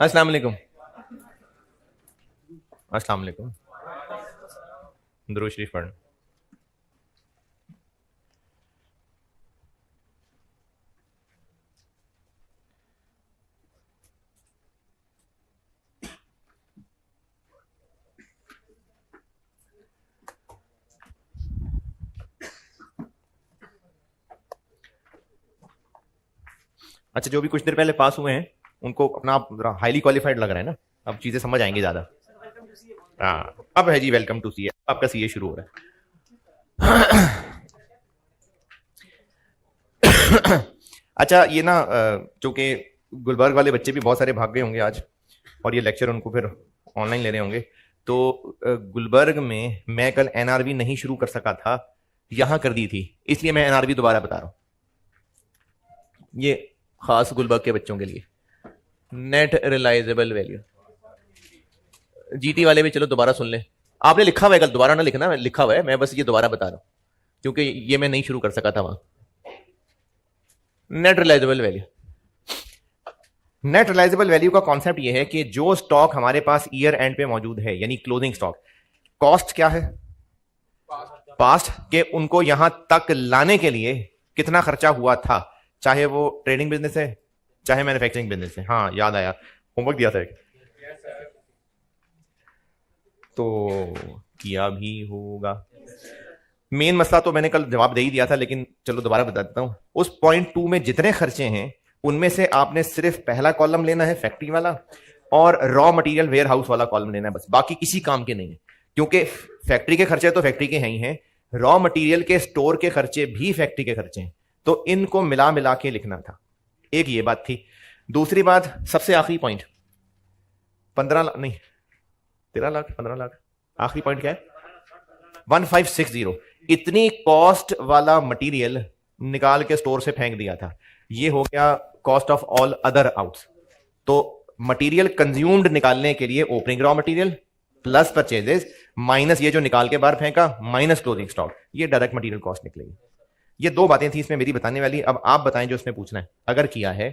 अस्सलाम वालेकुम। अस्सलाम वालेकुम। दुरूद शरीफ पढ़। अच्छा, जो भी कुछ देर पहले पास हुए हैं उनको अपना आप हाईली क्वालिफाइड लग रहा है ना, अब चीजें समझ आएंगी ज्यादा। हाँ, अब है जी वेलकम टू सीए, आपका सीए शुरू हो रहा है। अच्छा, ये ना चूंकि गुलबर्ग वाले बच्चे भी बहुत सारे भाग गए होंगे आज, और ये लेक्चर उनको फिर ऑनलाइन ले रहे होंगे, तो गुलबर्ग में मैं कल एनआरवी नहीं शुरू कर सका था, यहां कर दी थी, इसलिए मैं एनआरवी दोबारा बता रहा हूं, ये खास गुलबर्ग के बच्चों के लिए। नेट रिलाइजेबल वैल्यू, जीटी वाले भी चलो दोबारा सुन ले। आपने लिखा हुआ है, कल दोबारा ना लिखना, लिखा हुआ है, मैं बस ये दोबारा बता रहा हूं क्योंकि ये मैं नहीं शुरू कर सका था वहां। Net realisable value, net realisable value का कॉन्सेप्ट ये है कि जो स्टॉक हमारे पास ईयर एंड पे मौजूद है, यानी क्लोजिंग स्टॉक, कॉस्ट क्या है पास्ट के, उनको यहां तक लाने के लिए कितना खर्चा हुआ था, चाहे वो ट्रेडिंग बिजनेस है चाहे मैन्युफैक्चरिंग बिजनेस है। हाँ याद आया, होमवर्क दिया था एक, तो किया भी होगा। मेन मसला तो मैंने कल जवाब दे ही दिया था, लेकिन चलो दोबारा बता देता हूं। उस पॉइंट 2 में जितने खर्चे हैं उनमें से आपने सिर्फ पहला कॉलम लेना है फैक्ट्री वाला, और रॉ मटेरियल वेयर हाउस वाला कॉलम लेना है, बस बाकी किसी काम के नहीं है, क्योंकि फैक्ट्री के खर्चे तो फैक्ट्री के हैं ही हैं, रॉ मटेरियल के स्टोर के खर्चे भी फैक्ट्री के खर्चे हैं, तो इनको मिला मिला के लिखना था। एक ये बात थी। दूसरी बात, सबसे आखिरी पॉइंट, 15 लाख नहीं 13 लाख 15 लाख, आखिरी पॉइंट क्या है, 1560, इतनी कॉस्ट वाला मटेरियल निकाल के स्टोर से फेंक दिया था। ये हो गया cost of all other outs. तो मटेरियल कंज्यूम्ड निकालने के लिए opening raw material plus purchases minus ये जो निकाल के बाहर फेंका माइनस क्लोजिंग स्टॉक, ये डायरेक्ट मटेरियल कॉस्ट निकलेगी। ये दो बातें थी इसमें मेरी बताने वाली। अब आप बताएं जो इसमें पूछना है, अगर किया है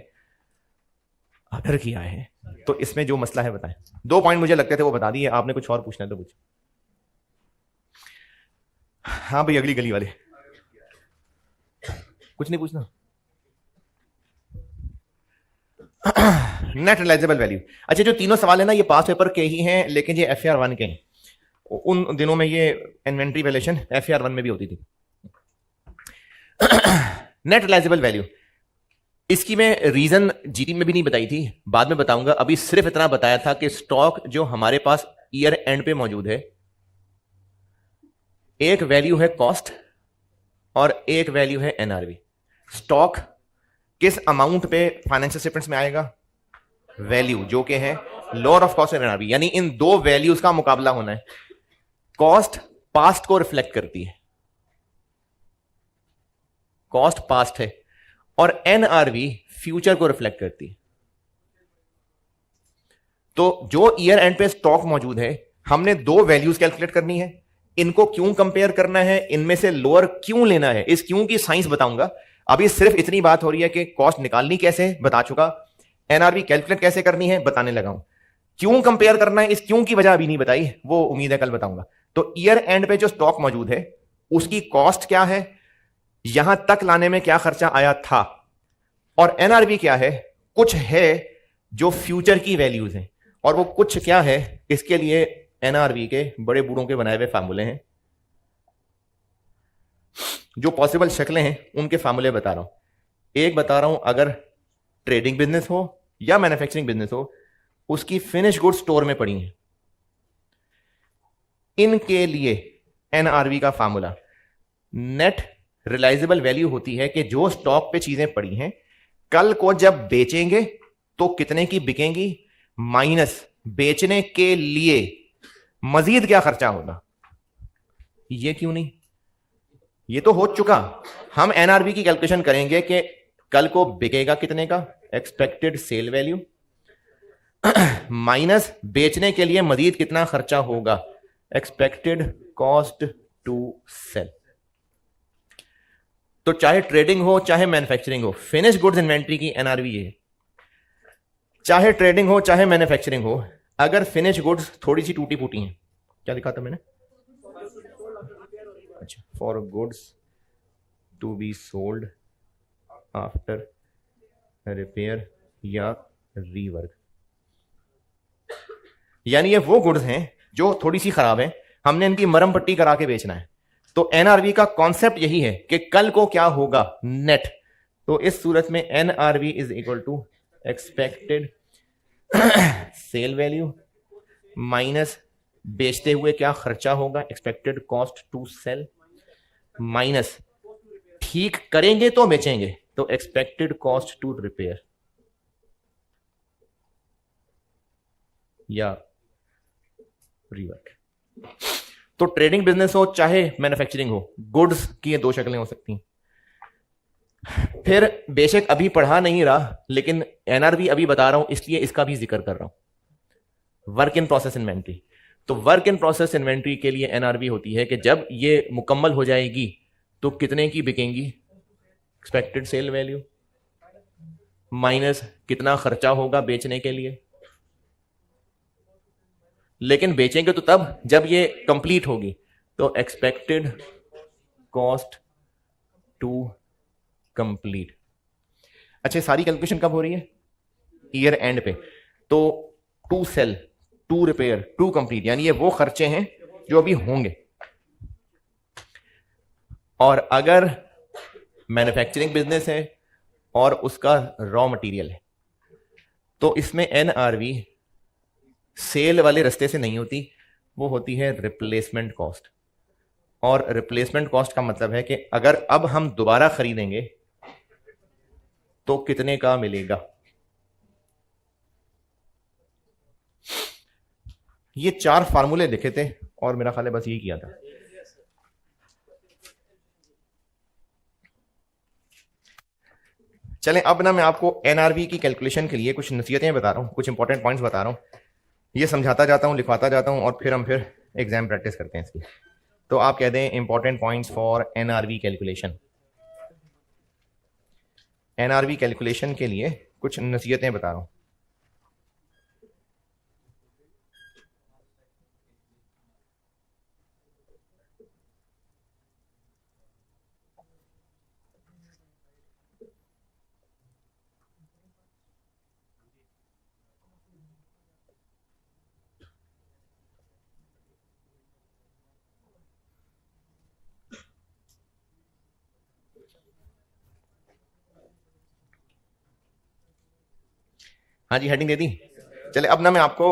तो इसमें जो मसला है बताएं। 2 पॉइंट मुझे लगते थे वो बता दिए, आपने कुछ और पूछना है तो पूछ। हाँ भाई, अगली गली वाले कुछ नहीं पूछना। नेट रिलाइजेबल वैल्यू, अच्छा जो तीनों सवाल है ना, ये पास पेपर के ही हैं, लेकिन ये FAR1 के हैं। उन दिनों में ये इन्वेंट्री वैल्यूएशन FAR1 में भी होती थी। नेट रिलाइजेबल वैल्यू, इसकी मैं रीजन जीटी में भी नहीं बताई थी, बाद में बताऊंगा। अभी सिर्फ इतना बताया था कि स्टॉक जो हमारे पास ईयर एंड पे मौजूद है, एक वैल्यू है कॉस्ट और एक वैल्यू है एनआरवी। स्टॉक किस अमाउंट पे फाइनेंशियल स्टेटमेंट्स में आएगा, वैल्यू जो कि है lower of cost and NRV, यानी इन दो वैल्यूज का मुकाबला होना है। कॉस्ट पास्ट को रिफ्लेक्ट करती है, कॉस्ट पास्ट है, और एनआरवी फ्यूचर को रिफ्लेक्ट करती है। तो जो ईयर एंड पे स्टॉक मौजूद है, हमने दो वैल्यूज कैलकुलेट करनी है, इनको क्यों कंपेयर करना है, इनमें से लोअर क्यों लेना है, इस क्यों की साइंस बताऊंगा। अभी सिर्फ इतनी बात हो रही है कि कॉस्ट निकालनी कैसे बता चुका, एनआरवी कैलकुलेट कैसे करनी है बताने लगा हूं, क्यों कंपेयर करना है, इस क्यों की वजह अभी नहीं बताई, वो उम्मीद है कल बताऊंगा। तो ईयर एंड पे जो स्टॉक मौजूद है उसकी कॉस्ट क्या है, यहां तक लाने में क्या खर्चा आया था, और एनआरवी क्या है, कुछ है जो फ्यूचर की वैल्यूज हैं, और वो कुछ क्या है, इसके लिए एनआरवी के बड़े बूढ़ों के बनाए हुए फार्मूले हैं, जो पॉसिबल शक्लें हैं उनके फार्मूले बता रहा हूं। एक बता रहा हूं, अगर ट्रेडिंग बिजनेस हो या मैन्युफैक्चरिंग बिजनेस हो, उसकी फिनिश गुड स्टोर में पड़ी है, इनके लिए एनआरवी का फार्मूला, नेट रिलाइजेबल वैल्यू होती है कि जो स्टॉक पे चीजें पड़ी हैं, कल को जब बेचेंगे तो कितने की बिकेंगी, माइनस बेचने के लिए मजीद क्या खर्चा होगा। ये क्यों नहीं, ये तो हो चुका। हम एनआरवी की कैलकुलेशन करेंगे कि कल को बिकेगा कितने का, एक्सपेक्टेड सेल वैल्यू, माइनस बेचने के लिए मजीद कितना खर्चा होगा, एक्सपेक्टेड कॉस्ट टू सेल। तो चाहे ट्रेडिंग हो चाहे मैन्युफैक्चरिंग हो, फिनिश गुड्स इन्वेंट्री की एनआरवी है। चाहे ट्रेडिंग हो चाहे मैन्युफैक्चरिंग हो, अगर फिनिश गुड्स थोड़ी सी टूटी फूटी हैं, क्या लिखा था मैंने, अच्छा, for goods to be sold after repair या रीवर्क, यानी ये वो गुड्स हैं जो थोड़ी सी खराब है, हमने इनकी मरम पट्टी करा के बेचना है। तो एनआरवी का कॉन्सेप्ट यही है कि कल को क्या होगा, नेट। तो इस सूरत में NRV is equal to expected sale value minus बेचते हुए क्या खर्चा होगा, expected cost to sell, minus ठीक करेंगे तो बेचेंगे तो एक्सपेक्टेड कॉस्ट टू रिपेयर या रीवर्क। तो ट्रेडिंग बिजनेस हो चाहे मैन्युफैक्चरिंग हो, गुड्स की ये दो शक्लें हो सकती हैं। फिर बेशक अभी पढ़ा नहीं रहा, लेकिन एनआरवी अभी बता रहा हूं, इसलिए इसका भी जिक्र कर रहा हूं, वर्क इन प्रोसेस इन्वेंट्री। तो वर्क इन प्रोसेस इन्वेंट्री के लिए एनआरवी होती है कि जब ये मुकम्मल हो जाएगी तो कितने की बिकेंगी, एक्सपेक्टेड सेल वैल्यू माइनस कितना खर्चा होगा बेचने के लिए, लेकिन बेचेंगे तो तब जब ये कंप्लीट होगी, तो एक्सपेक्टेड कॉस्ट टू कंप्लीट। अच्छा, सारी कैलकुलेशन कब हो रही है, ईयर एंड पे। तो to sell, to repair, to complete, यानी ये वो खर्चे हैं जो अभी होंगे। और अगर मैन्युफैक्चरिंग बिजनेस है और उसका रॉ मटेरियल है, तो इसमें एनआरवी सेल वाले रास्ते से नहीं होती, वो होती है रिप्लेसमेंट कॉस्ट। और रिप्लेसमेंट कॉस्ट का मतलब है कि अगर अब हम दोबारा खरीदेंगे तो कितने का मिलेगा। ये चार फार्मूले लिखे थे और मेरा ख्याल है बस यही किया था। चलें, अब ना मैं आपको एनआरवी की कैलकुलेशन के लिए कुछ नसीहतें बता रहा हूं, कुछ इंपॉर्टेंट पॉइंट्स बता रहा हूं, ये समझाता जाता हूं, लिखवाता जाता हूं, और फिर हम एग्जाम प्रैक्टिस करते हैं इसकी। तो आप कह दें important points for NRV calculation. NRV calculation के लिए कुछ नसीहतें बता रहा हूं। हाँ जी, हेडिंग दे दी। चले, अब ना मैं आपको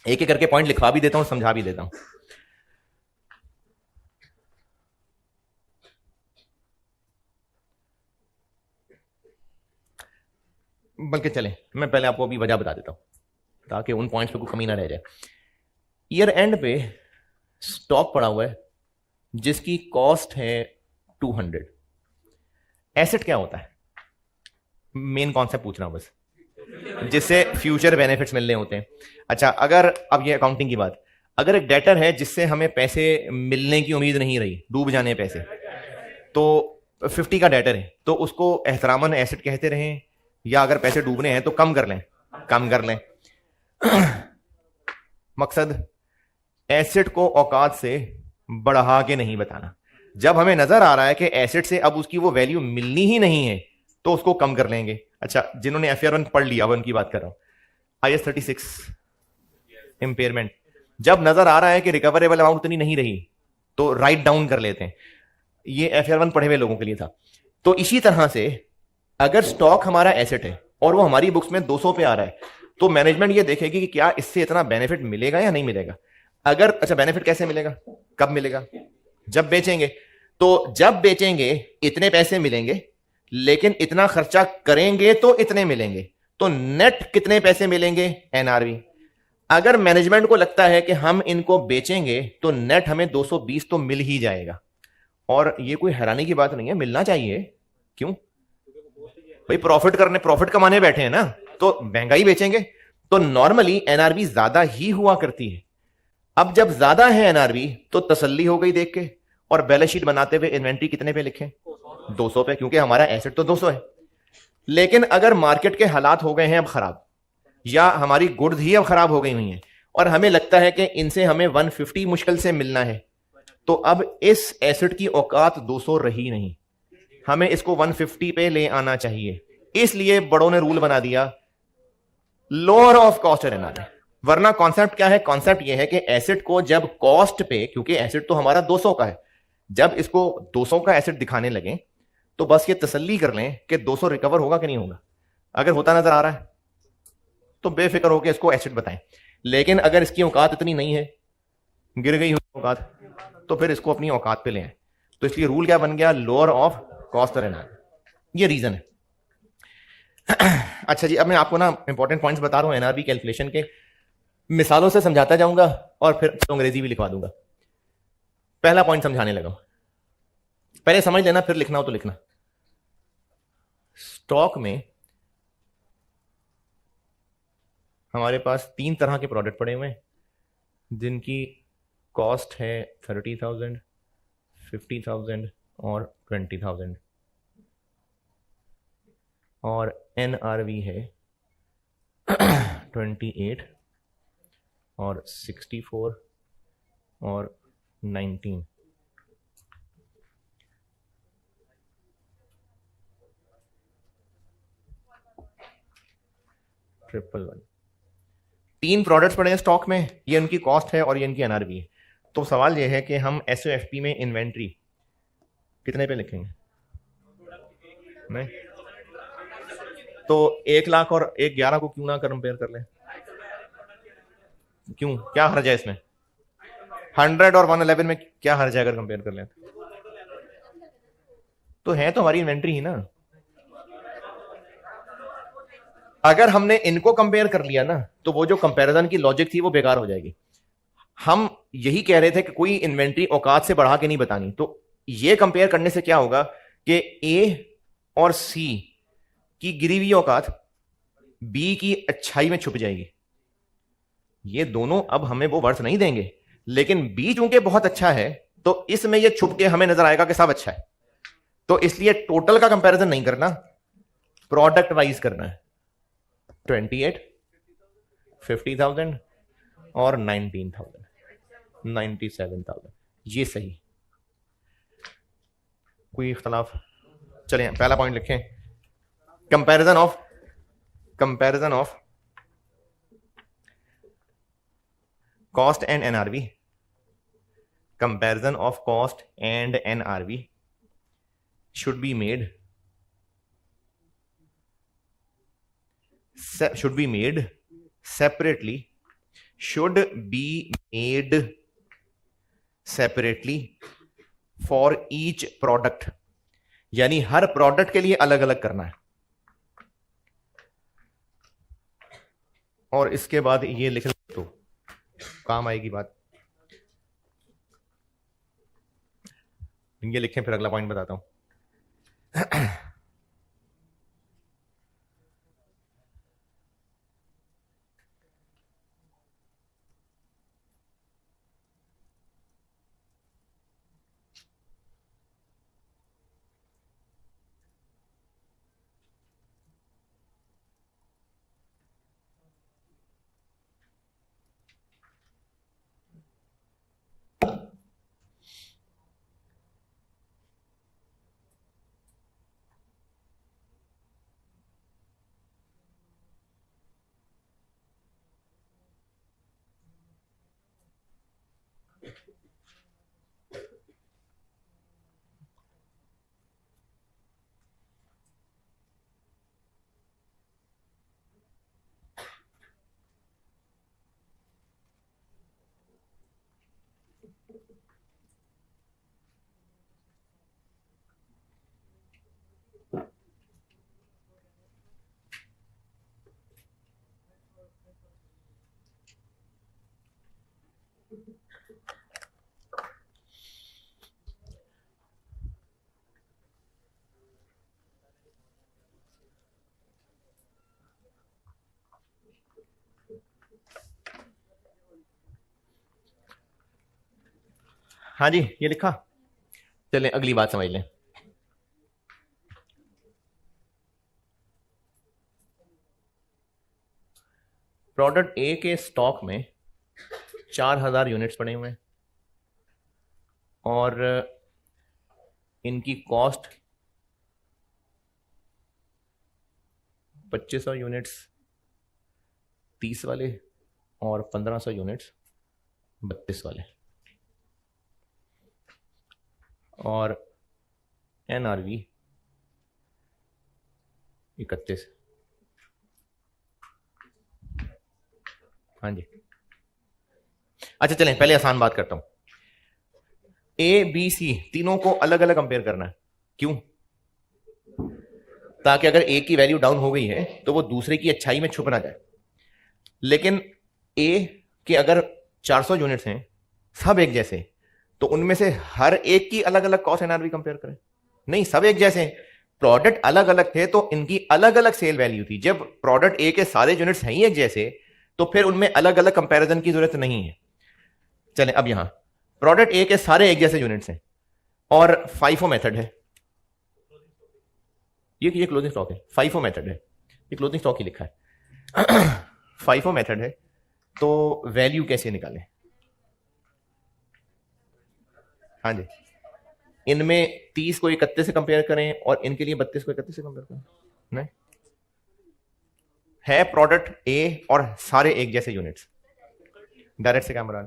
एक एक करके पॉइंट लिखवा भी देता हूं, समझा भी देता हूं। बल्कि चले, मैं पहले आपको अभी वजह बता देता हूं ताकि उन पॉइंट्स पे कोई कमी ना रह जाए। ईयर एंड पे स्टॉक पड़ा हुआ है जिसकी कॉस्ट है 200। एसेट क्या होता है, मेन कॉन्सेप्ट पूछ रहा हूं बस, जिससे फ्यूचर बेनिफिट्स मिलने होते हैं। अच्छा, अगर अब ये अकाउंटिंग की बात, अगर एक डेटर है जिससे हमें पैसे मिलने की उम्मीद नहीं रही, डूब जाने पैसे, तो 50 का डेटर है, तो उसको एहतरामन एसेट कहते रहें, या अगर पैसे डूबने हैं तो कम कर लें, कम कर लें। मकसद एसेट को औकात से बढ़ा के नहीं बताना। जब हमें नजर आ रहा है कि एसेट से अब उसकी वो वैल्यू मिलनी ही नहीं है तो उसको कम कर लेंगे। अच्छा, जिन्होंने एफआर 1 पढ़ लिया, उनकी बात कर रहा हूं। IAS 36 इंपेयरमेंट, जब नजर आ रहा है कि रिकवरेबल अमाउंट उतनी नहीं रही तो राइट डाउन कर लेते हैं। ये एफआर 1 पढ़े हुए लोगों के लिए था। तो इसी तरह से अगर स्टॉक हमारा एसेट है और वो हमारी बुक्स में 200 पे आ रहा है, तो मैनेजमेंट ये देखेगी कि क्या इससे इतना बेनिफिट मिलेगा या नहीं मिलेगा। अगर, अच्छा, बेनिफिट कैसे मिलेगा, कब मिलेगा, जब बेचेंगे। तो जब बेचेंगे इतने पैसे मिलेंगे, लेकिन इतना खर्चा करेंगे तो इतने मिलेंगे, तो नेट कितने पैसे मिलेंगे, एनआरवी। अगर मैनेजमेंट को लगता है कि हम इनको बेचेंगे तो नेट हमें 220 तो मिल ही जाएगा, और ये कोई हैरानी की बात नहीं है, मिलना चाहिए। क्यों भाई, प्रॉफिट कमाने बैठे हैं ना, तो महंगाई बेचेंगे, तो नॉर्मली एनआरवी ज्यादा ही हुआ करती है। अब जब ज्यादा है एनआरवी तो तसल्ली हो गई देख के, और बैलेंस शीट बनाते हुए इन्वेंट्री कितने पे लिखें, 200 पे, क्योंकि हमारा एसेट तो 200 है। लेकिन अगर मार्केट के हालात हो गए हैं अब खराब, या हमारी गुड्स ही अब खराब हो गई हुई हैं और हमें लगता है कि इनसे हमें 150 मुश्किल से मिलना है, तो अब इस एसेट की औकात 200 रही नहीं, हमें इसको 150 पे ले आना चाहिए। इसलिए बड़ों ने रूल बना दिया लोअर ऑफ कॉस्ट एनआरवी। वरना कॉन्सेप्ट क्या है? कॉन्सेप्ट यह है कि एसेट को जब कॉस्ट पे, क्योंकि एसेट तो हमारा 200 का है, जब इसको 200 का एसेट दिखाने लगे तो बस ये तसल्ली कर लें कि 200 रिकवर होगा कि नहीं होगा। अगर होता नजर आ रहा है तो बेफिक्र होकर इसको एसेट बताएं, लेकिन अगर इसकी औकात इतनी नहीं है, गिर गई औकात, तो फिर इसको अपनी औकात पे ले आए। तो इसलिए रूल क्या बन गया? Lower of cost NRV. ये रीजन है। अच्छा जी, अब मैं आपको ना इंपॉर्टेंट पॉइंट्स बता रहा हूं एनआरवी कैलकुलेशन के, मिसालों से समझाता जाऊंगा और फिर अंग्रेजी भी लिखवा दूंगा। पहला पॉइंट समझाने लगा, पहले समझ लेना फिर लिखना हो तो लिखना। स्टॉक में हमारे पास 3 तरह के प्रोडक्ट पड़े हुए हैं जिनकी कॉस्ट है 30,000, 50,000 और 20,000, और एनआरवी है 28 और 64 और 19। Triple one. 3 प्रोडक्ट्स पड़े हैं स्टॉक में, ये इनकी कॉस्ट है और ये इनकी एनआरवी है। तो सवाल ये है कि हम एसओएफपी में इन्वेंट्री कितने पे लिखेंगे? नहीं तो 1 लाख और 1,11 को क्यों ना कंपेयर कर लें? क्यों, क्या हर्ज है इसमें? 100 और 111 में क्या हर्ज है अगर कंपेयर कर लें? तो है तो हमारी इन्वेंट्री ही ना। अगर हमने इनको कंपेयर कर लिया ना तो वो जो कंपैरिजन की लॉजिक थी वो बेकार हो जाएगी। हम यही कह रहे थे कि कोई इन्वेंट्री औकात से बढ़ा के नहीं बतानी। तो ये कंपेयर करने से क्या होगा कि ए और सी की गिरी हुई औकात बी की अच्छाई में छुप जाएगी। ये दोनों अब हमें वो वर्थ नहीं देंगे, लेकिन बी चूंकि बहुत अच्छा है तो इसमें ये छुप के हमें नजर आएगा कि सब अच्छा है। तो इसलिए टोटल का कंपैरिजन नहीं करना, प्रोडक्ट वाइज करना है। 28, 50,000 और 19,000, 97,000, ये सही। कोई इख्तलाफ? चलिए पहला पॉइंट लिखें, comparison of cost and NRV. Comparison of cost and NRV should be made separately for each product, यानी हर प्रोडक्ट के लिए अलग अलग करना है। और इसके बाद ये लिख तो काम आएगी बात। ये लिखें, फिर अगला पॉइंट बताता हूं। हाँ जी, ये लिखा। चलें अगली बात समझ लें। प्रोडक्ट ए के स्टॉक में 4000 यूनिट्स पड़े हुए हैं और इनकी कॉस्ट 2500 यूनिट्स 30 वाले और 1500 यूनिट्स 32 वाले, और NRV 31। हाँ जी, अच्छा चलें पहले आसान बात करता हूं। ABC तीनों को अलग अलग कंपेयर करना है। क्यों? ताकि अगर ए की वैल्यू डाउन हो गई है तो वो दूसरे की अच्छाई में छुप ना जाए। लेकिन ए के अगर 400 यूनिट्स हैं सब एक जैसे, तो उनमें से हर एक की अलग अलग कॉस्ट NRV कंपेयर करें? नहीं, सब एक जैसे। प्रोडक्ट अलग अलग थे तो इनकी अलग अलग सेल वैल्यू थी। जब प्रोडक्ट ए के सारे यूनिट्स हैं ही एक जैसे तो फिर उनमें अलग अलग कंपैरिजन की जरूरत नहीं है। चलें अब यहां प्रोडक्ट ए के सारे एक जैसे यूनिट्स हैं और FIFO मेथड है। ये क्लोजिंग स्टॉक है, FIFO मेथड है, ये क्लोजिंग स्टॉक ही लिखा है। FIFO मेथड है तो वैल्यू कैसे निकालें? हाँ जी, इनमें 30 को 31 से कंपेयर करें और इनके लिए 32 को 31 से कंपेयर करें? नहीं, है प्रोडक्ट ए और सारे एक जैसे यूनिट्स। डायरेक्ट से कैमरा,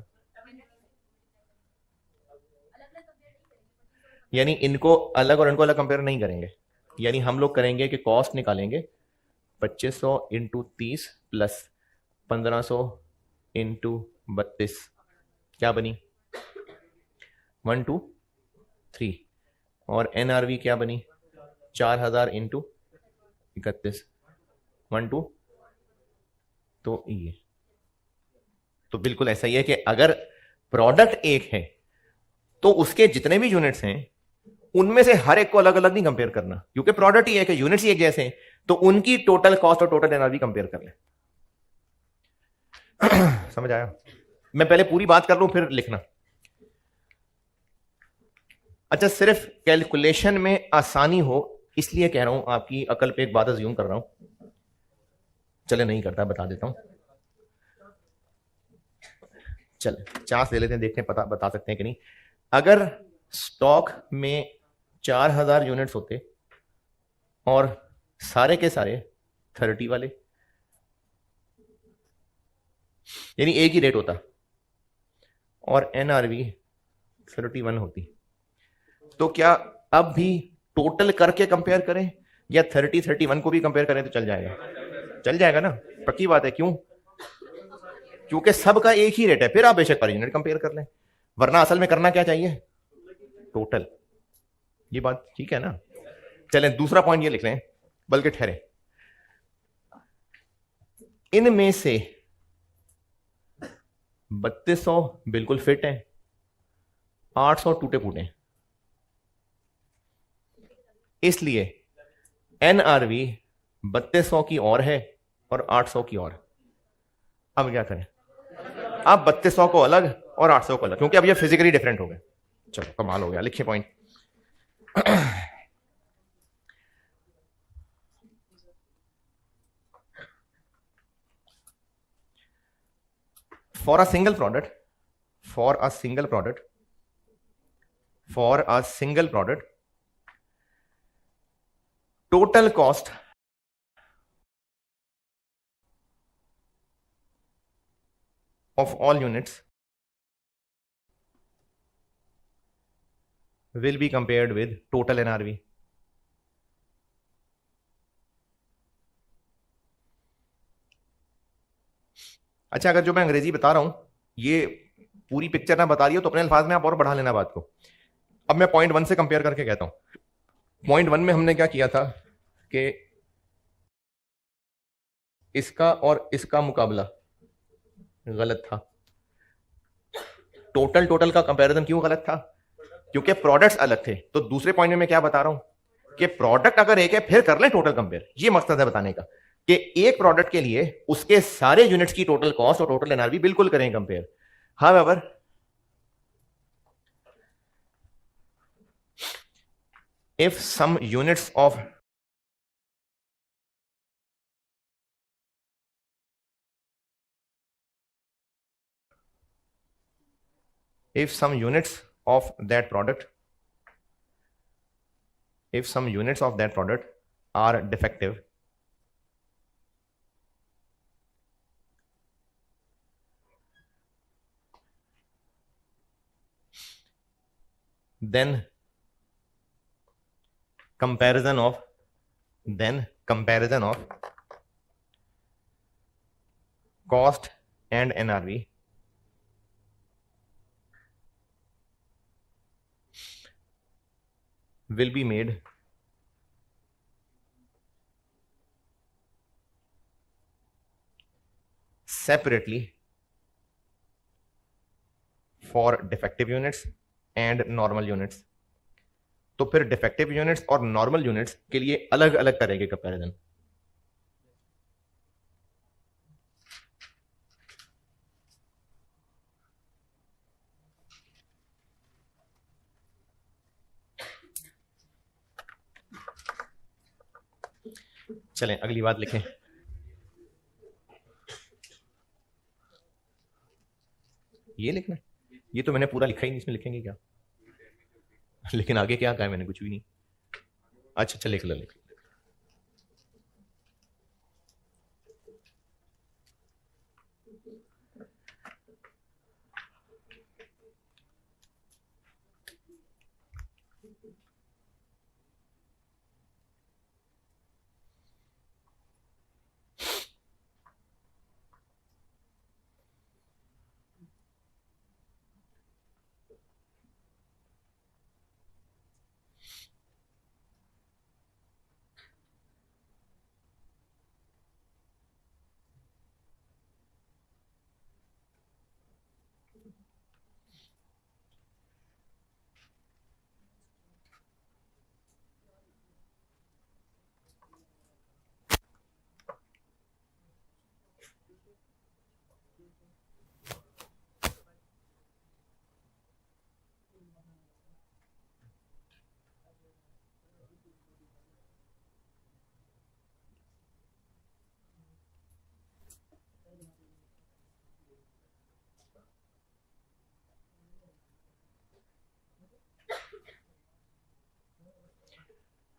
यानी इनको अलग और इनको अलग कंपेयर नहीं करेंगे। यानी हम लोग करेंगे कि कॉस्ट निकालेंगे 2500 इंटू 30 प्लस 1500 इंटू 32, क्या बनी? 1 2 3। और NRV क्या बनी? 4000 इंटू 31, 1 2। तो ये तो बिल्कुल ऐसा ही है कि अगर प्रोडक्ट एक है तो उसके जितने भी यूनिट्स हैं उनमें से हर एक को अलग अलग नहीं कंपेयर करना, क्योंकि प्रोडक्ट ही एक है, यूनिट्स ही एक जैसे हैं, तो उनकी टोटल कॉस्ट और टोटल NRV कंपेयर कर लें। समझ आया? मैं पहले पूरी बात कर लूं फिर लिखना। अच्छा, सिर्फ कैलकुलेशन में आसानी हो इसलिए कह रहा हूं, आपकी अकल पे एक बात अज्यूम कर रहा हूं। चले नहीं करता, बता देता हूं। चले चांस ले लेते हैं, देखते हैं बता सकते हैं कि नहीं। अगर स्टॉक में 4000 यूनिट्स होते और सारे के सारे 30 वाले, यानी एक ही रेट होता, और NRV 31 होती, तो क्या अब भी टोटल करके कंपेयर करें या 31 को भी कंपेयर करें तो चल जाएगा? चल जाएगा ना, पक्की बात है। क्यों? क्योंकि सबका एक ही रेट है। फिर आप बेशक पर यूनिट कंपेयर कर लें, वरना असल में करना क्या चाहिए? टोटल। ये बात ठीक है ना? चलें दूसरा पॉइंट ये लिख लें, बल्कि ठहरे, इनमें से 3200 बिल्कुल फिट है, 800 टूटे फूटे हैं, इसलिए NRV 3200 की और है और 800 की और। अब क्या करें? अब 3200 को अलग और 800 को अलग, क्योंकि अब ये फिजिकली डिफरेंट हो गए। चलो कमाल हो गया, लिखिए point. for a single product total cost of all units will be compared with total NRV. अच्छा, अगर जो मैं अंग्रेजी बता रहा हूं ये पूरी पिक्चर ना बता रही हो तो अपने अल्फाज में आप और बढ़ा लेना बात को। अब मैं पॉइंट 1 से कंपेयर करके कहता हूं। पॉइंट 1 में हमने क्या किया था कि इसका और इसका मुकाबला गलत था। टोटल का कंपैरिजन क्यों गलत था? क्योंकि प्रोडक्ट्स अलग थे। तो दूसरे पॉइंट में मैं क्या बता रहा हूं कि प्रोडक्ट अगर एक है फिर कर ले टोटल कंपेयर। ये मकसद है बताने का कि एक प्रोडक्ट के लिए उसके सारे यूनिट्स की टोटल कॉस्ट और टोटल NRV बिल्कुल करें compare. However if some units of if some units of that product are defective, then comparison of cost and NRV will be made separately for defective units and normal units. तो फिर defective units और normal units के लिए अलग अलग करेंगे comparison. चलें अगली बात लिखें। ये लिखना, ये तो मैंने पूरा लिखा ही नहीं, इसमें लिखेंगे क्या? लेकिन आगे क्या कहा है मैंने? कुछ भी नहीं। अच्छा चल लिख लो, लिख लो।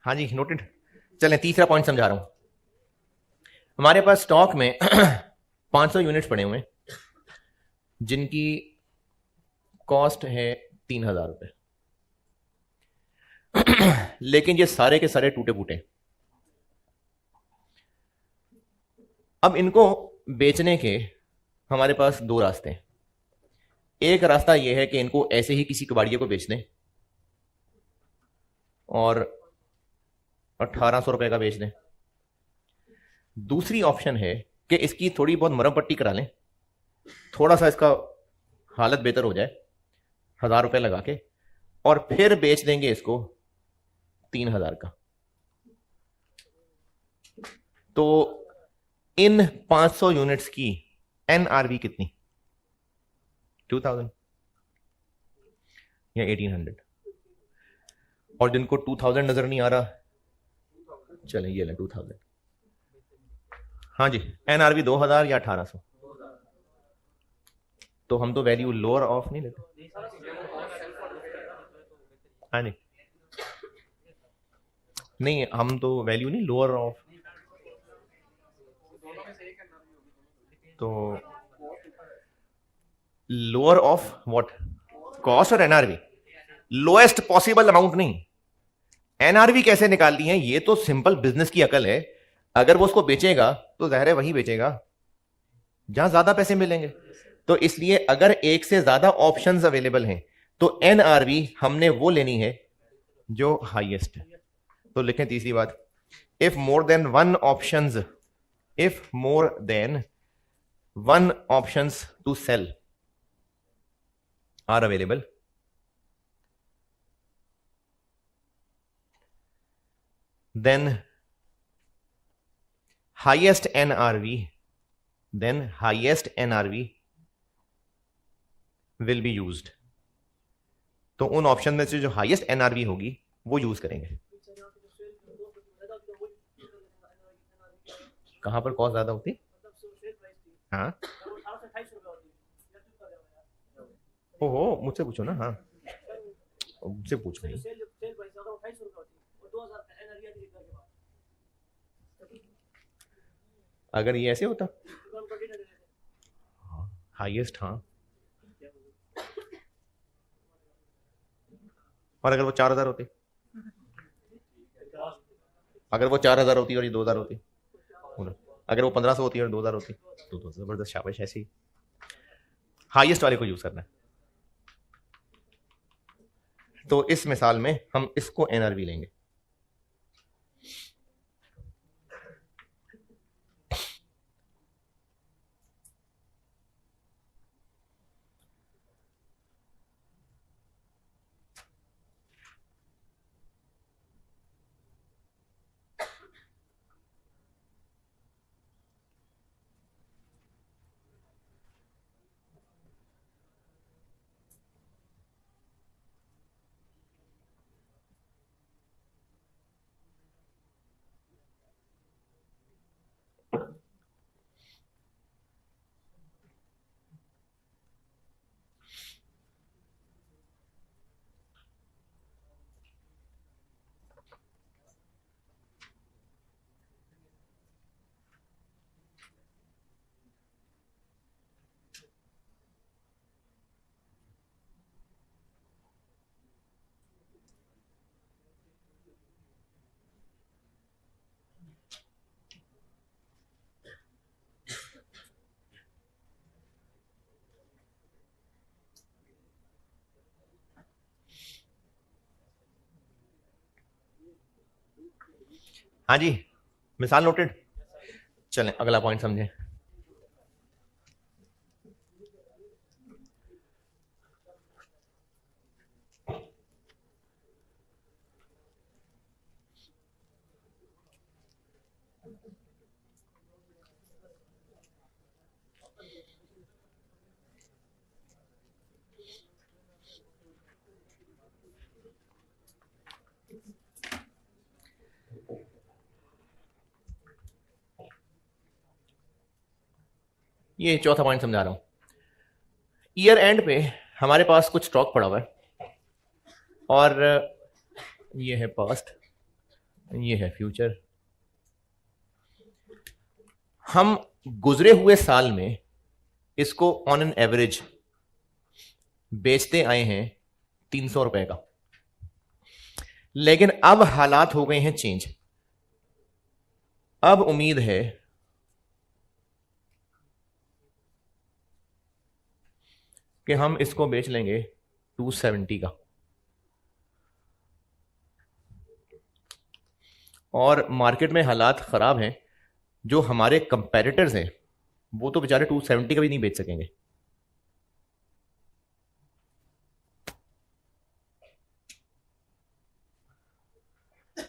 हाँ जी नोटेड। चलें तीसरा पॉइंट समझा रहा हूं। हमारे पास स्टॉक में 500 यूनिट्स पड़े हुए जिनकी कॉस्ट है 3000 रुपए, लेकिन ये सारे के सारे टूटे फूटे। अब इनको बेचने के हमारे पास दो रास्ते हैं। एक रास्ता यह है कि इनको ऐसे ही किसी कबाड़िए को बेच दें और 1800 रुपए का बेच दें। दूसरी ऑप्शन है कि इसकी थोड़ी बहुत मरम पट्टी करा लें, थोड़ा सा इसका हालत बेहतर हो जाए 1000 रुपए लगा के, और फिर बेच देंगे इसको 3000 का। तो इन 500 यूनिट्स की एनआरवी कितनी? 2000 या 1800? और जिनको 2000 नजर नहीं आ रहा, चलें ये लें 2000। हाँ जी, एनआरवी 2000 या 1800। तो हम तो वैल्यू लोअर ऑफ नहीं लेते। हाँ जी, नहीं हम तो वैल्यू नहीं लोअर ऑफ, तो लोअर ऑफ व्हाट? कॉस्ट और एनआरवी। लोएस्ट पॉसिबल अमाउंट नहीं। एनआरवी कैसे निकालती है? ये तो सिंपल बिजनेस की अकल है। अगर वो उसको बेचेगा तो जाहिर है वही बेचेगा जहां ज्यादा पैसे मिलेंगे। तो इसलिए अगर एक से ज्यादा ऑप्शंस अवेलेबल हैं तो एनआरवी हमने वो लेनी है जो हाईएस्ट है। तो लिखें तीसरी बात, if more than one options to sell are available, then highest NRV will be used। तो उन ऑप्शन में से जो हाईएस्ट एनआरवी होगी वो यूज करेंगे। कहां पर कॉस्ट ज्यादा होती? हाँ ओहो, मुझसे पूछो ना। हाँ, मुझसे पूछ भाई। अगर ये ऐसे होता हाईएस्ट, हाँ, और अगर वो 4,000 होती, अगर वो 4,000 होती और ये 2,000 होती, अगर वो 1,500 होती और 2,000 होती, तो जबरदस्त, शाबाश। ऐसे ही हाईएस्ट वाले को यूज करना है। तो इस मिसाल में हम इसको एनआरवी लेंगे। हाँ जी, मिसाल नोटेड। चलें अगला पॉइंट समझें। ये चौथा पॉइंट समझा रहा हूं। ईयर एंड पे हमारे पास कुछ स्टॉक पड़ा हुआ है, और ये है पास्ट, ये है फ्यूचर। हम गुजरे हुए साल में इसको ऑन एन एवरेज बेचते आए हैं 300 रुपए का, लेकिन अब हालात हो गए हैं चेंज। अब उम्मीद है कि हम इसको बेच लेंगे 270 का, और मार्केट में हालात खराब हैं। जो हमारे कंपेटिटर्स हैं वो तो बेचारे 270 का भी नहीं बेच सकेंगे।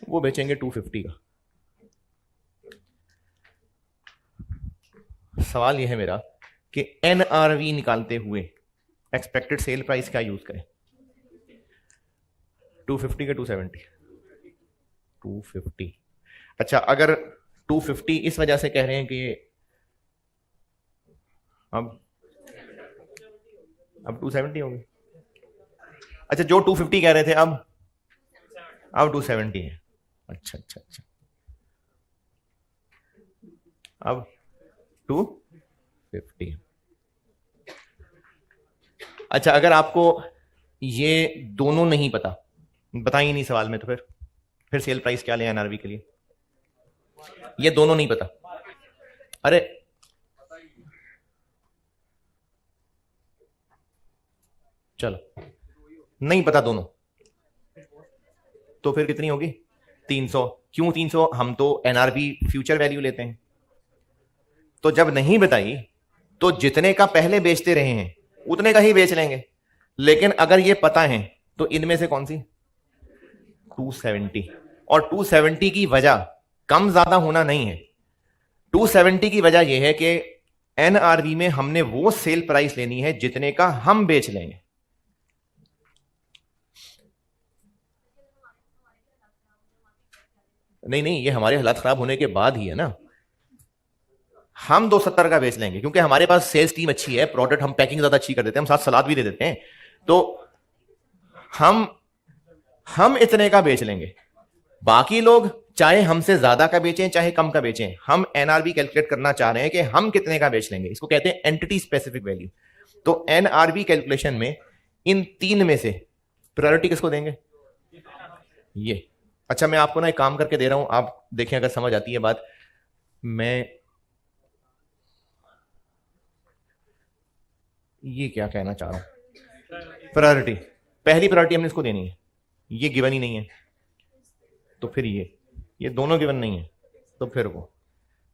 वो बेचेंगे 250 का। सवाल यह है मेरा कि एनआरवी निकालते हुए एक्सपेक्टेड सेल प्राइस क्या यूज करें? 250 का 270? 250। अच्छा, अगर 250 इस वजह से कह रहे हैं कि अब 270 होंगे। अच्छा, जो 250 कह रहे थे अब 270 है। अच्छा अच्छा अच्छा, अब 250। अच्छा, अगर आपको ये दोनों नहीं पता, बता ही नहीं सवाल में, तो फिर सेल प्राइस क्या ले एनआरवी के लिए? ये दोनों नहीं पता। अरे चलो, नहीं पता दोनों, तो फिर कितनी होगी? 300। क्यों 300? हम तो एनआरवी फ्यूचर वैल्यू लेते हैं। तो जब नहीं बताई तो जितने का पहले बेचते रहे हैं उतने का ही बेच लेंगे। लेकिन अगर ये पता है तो इनमें से कौन सी? 270। और 270 की वजह कम ज्यादा होना नहीं है। 270 की वजह यह है कि एनआरवी में हमने वो सेल प्राइस लेनी है जितने का हम बेच लेंगे। नहीं नहीं, ये हमारे हालात खराब होने के बाद ही है ना। हम 270 का बेच लेंगे क्योंकि हमारे पास सेल्स टीम अच्छी है, प्रोडक्ट हम पैकिंग ज्यादा अच्छी कर देते हैं, हम साथ सलाद भी दे देते हैं। तो हम इतने का बेच लेंगे, बाकी लोग चाहे हमसे ज्यादा का बेचें चाहे कम का बेचें, हम एनआरवी कैलकुलेट करना चाह रहे हैं कि हम कितने का बेच लेंगे। इसको कहते हैं एंटिटी स्पेसिफिक वैल्यू। तो एनआरवी कैलकुलेशन में इन तीन में से प्रायोरिटी किसको देंगे? ये। अच्छा, मैं आपको ना एक काम करके दे रहा हूं, आप देखें अगर समझ आती है बात। मैं ये क्या कहना चाह रहा हूं, प्रायोरिटी, पहली प्रायोरिटी हमने इसको देनी है, ये गिवन ही नहीं है, तो फिर ये दोनों गिवन नहीं है, तो फिर वो,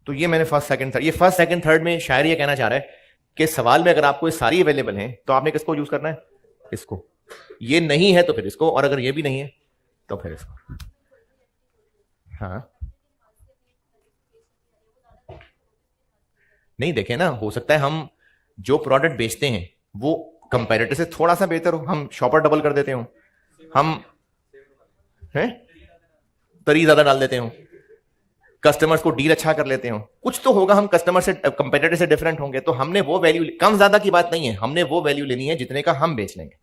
तो ये मैंने फर्स्ट सेकंड थर्ड, ये फर्स्ट सेकंड थर्ड में शायर ये कहना चाह रहा है कि सवाल में अगर आपको ये सारी अवेलेबल हैं तो आपने किसको यूज करना है? इसको। ये नहीं है तो फिर इसको, और अगर ये भी नहीं है तो फिर इसको। हाँ नहीं, देखे ना, हो सकता है हम जो प्रोडक्ट बेचते हैं वो कंपैरेटर से थोड़ा सा बेहतर हो, हम शॉपर डबल कर देते हो, हम हैं तरी ज्यादा डाल देते हो, कस्टमर्स को डील अच्छा कर लेते हो, कुछ तो होगा, हम कस्टमर से कंपेटिटर से डिफरेंट होंगे, तो हमने वो वैल्यू, कम ज्यादा की बात नहीं है, हमने वो वैल्यू लेनी है जितने का हम बेच लेंगे,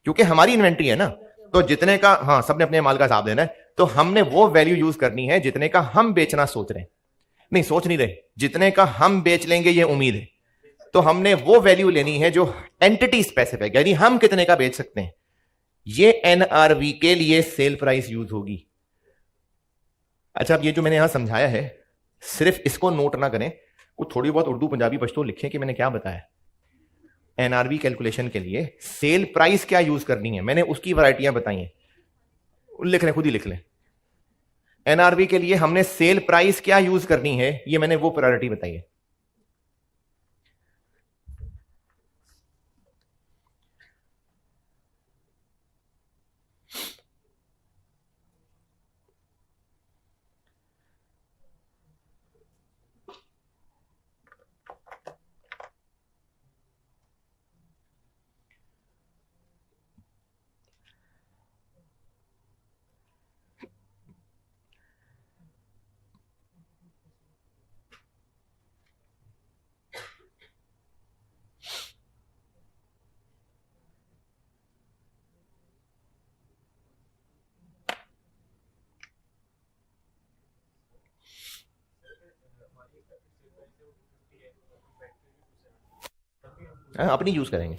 क्योंकि हमारी इन्वेंट्री है ना, तो जितने का, हाँ सबने अपने माल का हिसाब देना है, तो हमने वो वैल्यू यूज करनी है जितने का हम बेचना सोच रहे हैं, नहीं सोच नहीं रहे, जितने का हम बेच लेंगे ये उम्मीद है, तो हमने वो वैल्यू लेनी है जो एंटिटी स्पेसिफिक, यानी हम कितने का बेच सकते हैं, ये एनआरवी के लिए सेल प्राइस यूज होगी। अच्छा, अब ये जो मैंने यहां समझाया है, सिर्फ इसको नोट ना करें, कुछ थोड़ी बहुत उर्दू पंजाबी पश्तो लिखें कि मैंने क्या बताया। एनआरवी कैलकुलेशन के लिए सेल प्राइस क्या यूज करनी है, मैंने उसकी वैरायटियां बताई हैं, लिख लें, खुद ही लिख लें। एनआरवी के लिए हमने सेल प्राइस क्या यूज करनी है, ये मैंने वो प्रायोरिटी बताई है। अपनी यूज करेंगे।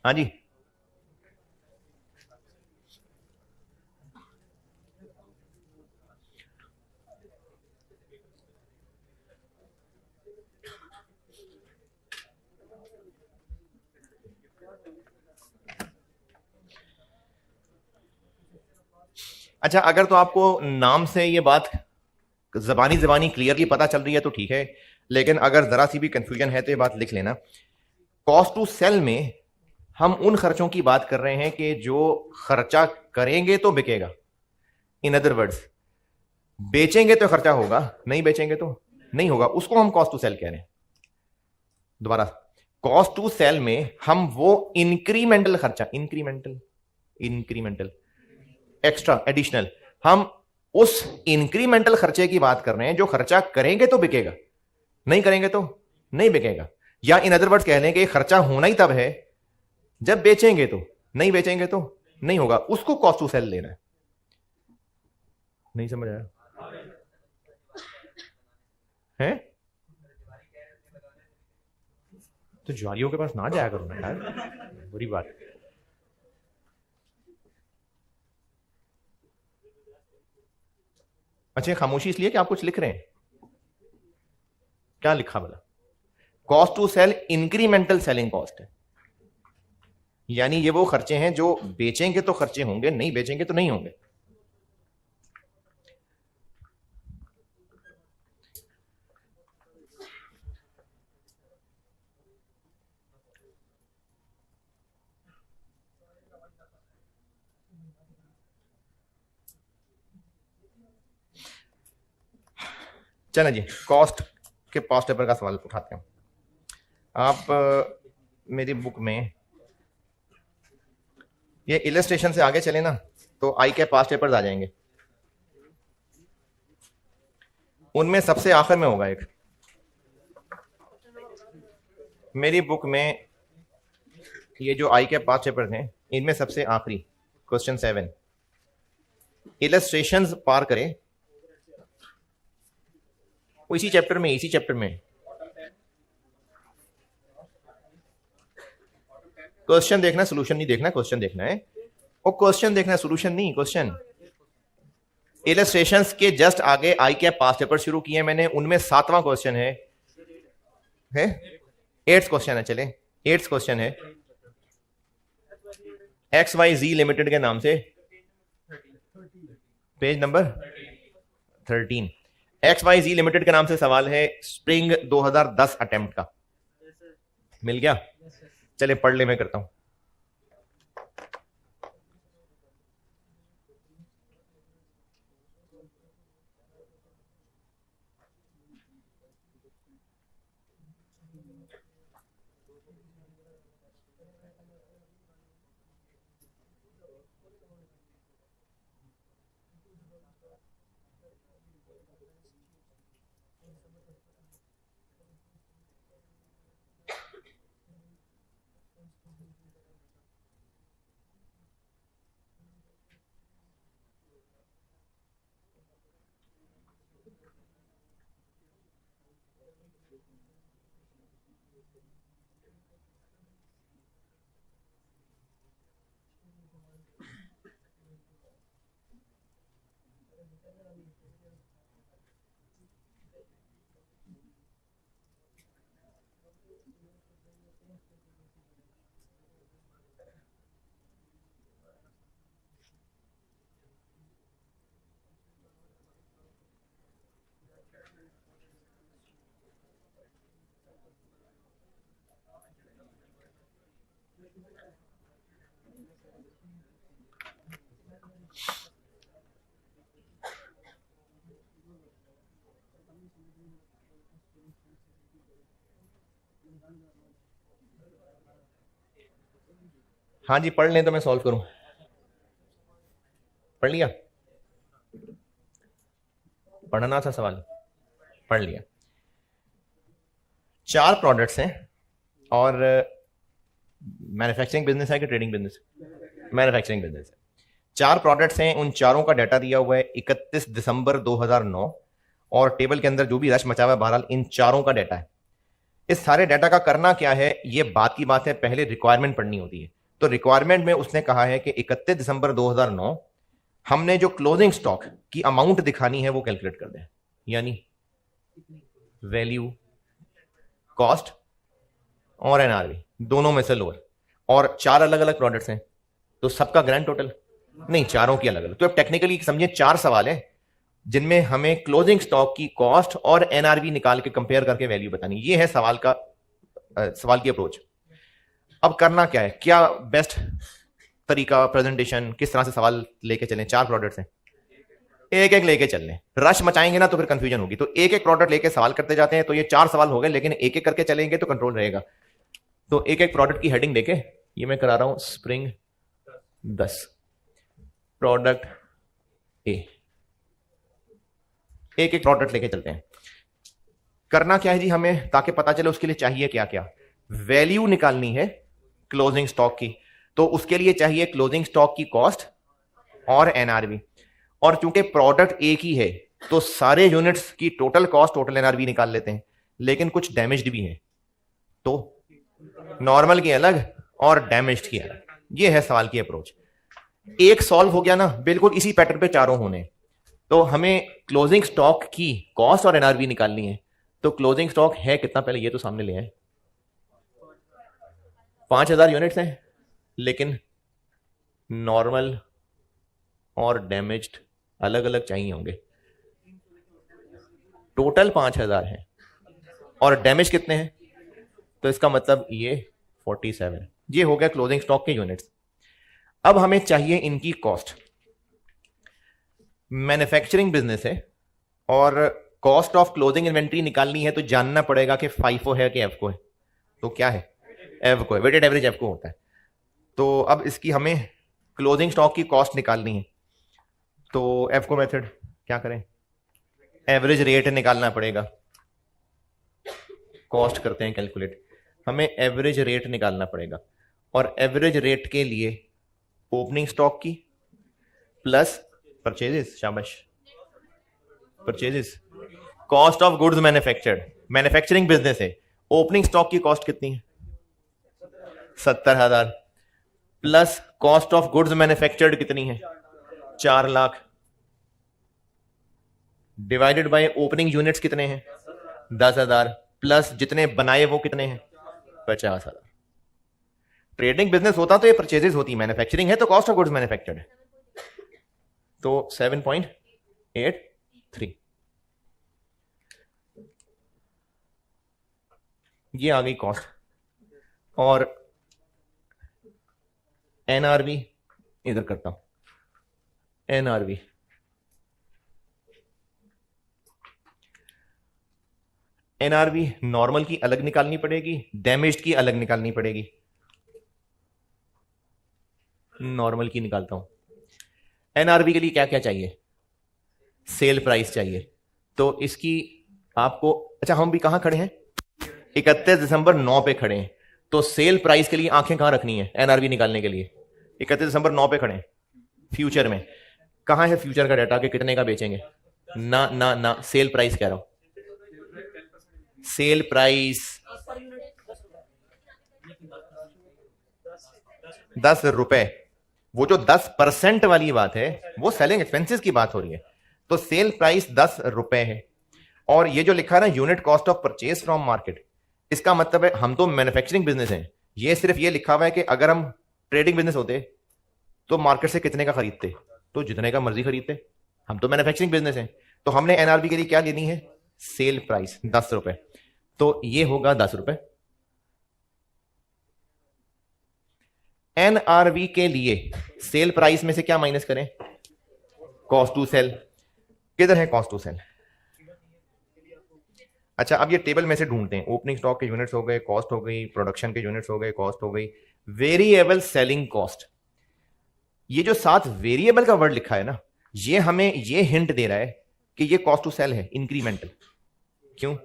हाँ जी, अच्छा अगर तो आपको नाम से ये बात जबानी जबानी क्लियरली पता चल रही है तो ठीक है, लेकिन अगर जरा सी भी कंफ्यूजन है तो ये बात लिख लेना। कॉस्ट टू सेल में हम उन खर्चों की बात कर रहे हैं कि जो खर्चा करेंगे तो बिकेगा। इन अदर वर्ड्स, बेचेंगे तो खर्चा होगा, नहीं बेचेंगे तो नहीं होगा, उसको हम कॉस्ट टू सेल कह रहे हैं। दोबारा, कॉस्ट टू सेल में हम वो इंक्रीमेंटल खर्चा, इंक्रीमेंटल एक्स्ट्रा एडिशनल, हम उस इंक्रीमेंटल खर्चे की बात कर रहे हैं जो खर्चा करेंगे तो बिकेगा, नहीं करेंगे तो नहीं बिकेगा। या इन अदर वर्ड्स कह लें कि खर्चा होना ही तब है जब बेचेंगे तो, नहीं बेचेंगे तो नहीं होगा, उसको कॉस्ट टू सेल लेना है। नहीं समझ आया है? तो ज्वारियों के पास ना जाया करो ना यार, बुरी बात है। अच्छा, खामोशी इसलिए कि आप कुछ लिख रहे हैं? क्या लिखा भला? Cost to sell incremental selling cost है, यानी ये वो खर्चे हैं जो बेचेंगे तो खर्चे होंगे, नहीं बेचेंगे तो नहीं होंगे। चलें जी, कॉस्ट के पास्ट पेपर का सवाल उठाते हैं। आप मेरी बुक में ये इलस्ट्रेशन से आगे चले ना तो आई के पास्ट पेपर्स आ जाएंगे, उनमें सबसे आखिर में होगा एक, मेरी बुक में ये जो आई के पास्ट पेपर्स हैं इनमें सबसे आखिरी क्वेश्चन 7 इलस्ट्रेशंस पार करे, इसी चैप्टर में क्वेश्चन देखना, सोल्यूशन नहीं देखना, क्वेश्चन देखना है, और क्वेश्चन देखना है, सोल्यूशन नहीं, क्वेश्चन। इलस्ट्रेशंस के जस्ट आगे आई के पास्ट पेपर शुरू किए मैंने, उनमें 7वां क्वेश्चन है 8th क्वेश्चन है, चले 8th क्वेश्चन है, XYZ लिमिटेड के नाम से, पेज नंबर 13, XYZ लिमिटेड के नाम से सवाल है, स्प्रिंग 2010 अटेम्प्ट का। मिल गया? चले पढ़ ले, मैं करता हूं। हाँ जी, पढ़ लें तो मैं सॉल्व करूं। पढ़ लिया? पढ़ना था सवाल, पढ़ लिया। 4 प्रोडक्ट्स हैं, और मैन्युफैक्चरिंग बिजनेस है कि ट्रेडिंग बिजनेस? मैन्युफैक्चरिंग बिजनेस है। 4 प्रोडक्ट्स हैं, उन चारों का डाटा दिया हुआ है 31 दिसंबर 2009, और टेबल के अंदर जो भी रश मचा हुआ है, बहरहाल इन चारों का डाटा है। इस सारे डाटा का करना क्या है, ये बात की बात है, पहले रिक्वायरमेंट पढ़नी होती है। तो रिक्वायरमेंट में उसने कहा है कि 31 दिसंबर 2009 हमने जो क्लोजिंग स्टॉक की अमाउंट दिखानी है वो कैलकुलेट कर दें, यानी वैल्यू, कॉस्ट और एनआरवी दोनों में से लोअर, और 4 अलग अलग प्रोडक्ट्स हैं, तो सबका ग्रैंड टोटल नहीं, चारों की अलग अलग। तो अब टेक्निकली समझिए 4 सवाल है जिनमें हमें क्लोजिंग स्टॉक की कॉस्ट और एनआरवी निकाल के कंपेयर करके वैल्यू बतानी। ये है सवाल की अप्रोच। अब करना क्या है, क्या बेस्ट तरीका, प्रेजेंटेशन, किस तरह से सवाल लेके चलें? 4 प्रोडक्ट्स हैं, एक एक लेके चल लें। रश मचाएंगे ना तो फिर कंफ्यूजन होगी, तो एक एक प्रोडक्ट लेके सवाल करते जाते हैं। तो ये 4 सवाल हो गए, लेकिन एक एक करके चलेंगे तो कंट्रोल रहेगा। तो एक एक प्रोडक्ट की हेडिंग देके ये मैं करा रहा हूं, स्प्रिंग 10 प्रोडक्ट ए। एक एक प्रोडक्ट लेके चलते हैं। करना क्या है जी हमें, ताकि पता चले उसके लिए चाहिए क्या क्या। वैल्यू निकालनी है क्लोजिंग स्टॉक की, तो उसके लिए चाहिए क्लोजिंग स्टॉक की कॉस्ट और एनआरवी। और चूंकि प्रोडक्ट एक ही है तो सारे यूनिट्स की टोटल कॉस्ट, टोटल एनआरवी निकाल लेते हैं। लेकिन कुछ डैमेज्ड भी है, तो नॉर्मल की अलग और डैमेज्ड की अलग। ये है सवाल की अप्रोच। एक सॉल्व हो गया ना, बिल्कुल इसी पैटर्न पे चारों होने। तो हमें क्लोजिंग स्टॉक की कॉस्ट और एनआरवी निकालनी है। तो क्लोजिंग स्टॉक है कितना, पहले ये तो सामने ले आए। 5000 यूनिट्स हैं, लेकिन नॉर्मल और डैमेज्ड अलग अलग चाहिए होंगे। टोटल 5000 है और डैमेज कितने हैं, तो इसका मतलब ये 47। ये हो गया क्लोजिंग स्टॉक के यूनिट्स। अब हमें चाहिए इनकी कॉस्ट। मैन्युफैक्चरिंग बिजनेस है और कॉस्ट ऑफ क्लोजिंग इन्वेंट्री निकालनी है, तो जानना पड़ेगा कि FIFO है कि एफको है। तो क्या है, एफको है, वेटेड एवरेज एफको होता है। तो अब इसकी हमें क्लोजिंग स्टॉक की कॉस्ट निकालनी है। तो एफको मेथड क्या करें, एवरेज रेट निकालना पड़ेगा। कॉस्ट करते हैं कैलकुलेट, हमें एवरेज रेट निकालना पड़ेगा। और एवरेज रेट के लिए ओपनिंग स्टॉक की प्लस परचेजेस, शाबाश, purchases, cost of goods manufactured. Manufacturing business है, ओपनिंग स्टॉक की कॉस्ट कितनी है, 70,000, plus cost of goods manufactured कितनी है, 4 lakh, divided by opening units कितने हैं, 10,000, प्लस जितने बनाए वो कितने हैं, 50,000। ट्रेडिंग बिजनेस होता तो ये परचेजेस होती, मैन्युफैक्चरिंग है तो कॉस्ट ऑफ गुड्स मैन्युफैक्चर्ड है। तो 7.83 ये आ गई कॉस्ट। और एनआरवी इधर करता हूं, एनआरवी एनआरवी नॉर्मल की अलग निकालनी पड़ेगी, डैमेज्ड की अलग निकालनी पड़ेगी। नॉर्मल की निकालता हूं। एनआरवी के लिए क्या क्या चाहिए, सेल प्राइस चाहिए। तो इसकी आपको, अच्छा हम भी कहां खड़े हैं, 31 दिसंबर 9 पे खड़े हैं। तो सेल प्राइस के लिए आंखें कहां रखनी है, एनआरवी निकालने के लिए 31 दिसंबर 9 पे खड़े हैं। फ्यूचर में कहां है फ्यूचर का डाटा कि कितने का बेचेंगे, ना ना ना, सेल प्राइस कह रहा हूं, सेल प्राइस 10 रुपए। वो जो 10% वाली बात है वो सेलिंग एक्सपेंसेस की बात हो रही है। तो सेल प्राइस 10 रुपए है। और ये जो लिखा है ना, unit cost of purchase from market, इसका मतलब है हम तो मैन्युफैक्चरिंग बिजनेस हैं। ये सिर्फ ये लिखा हुआ है कि अगर हम ट्रेडिंग बिजनेस होते तो मार्केट से कितने का खरीदते, तो जितने का मर्जी खरीदते। हम तो मैन्युफैक्चरिंग बिजनेस हैं, तो हमने एनआरबी के लिए क्या लेनी है, सेल प्राइस 10 रुपए। तो ये होगा 10 रुपए। एनआरवी के लिए सेल प्राइस में से क्या माइनस करें, कॉस्ट टू सेल। किधर है कॉस्ट टू सेल, अच्छा अब ये टेबल में से ढूंढते हैं। ओपनिंग स्टॉक के यूनिट्स हो गए, कॉस्ट हो गई, प्रोडक्शन के यूनिट्स हो गए, कॉस्ट हो गई, वेरिएबल सेलिंग कॉस्ट। ये जो साथ वेरिएबल का वर्ड लिखा है ना, ये हमें ये हिंट दे रहा है कि ये कॉस्ट टू सेल है, इंक्रीमेंटल। क्यों,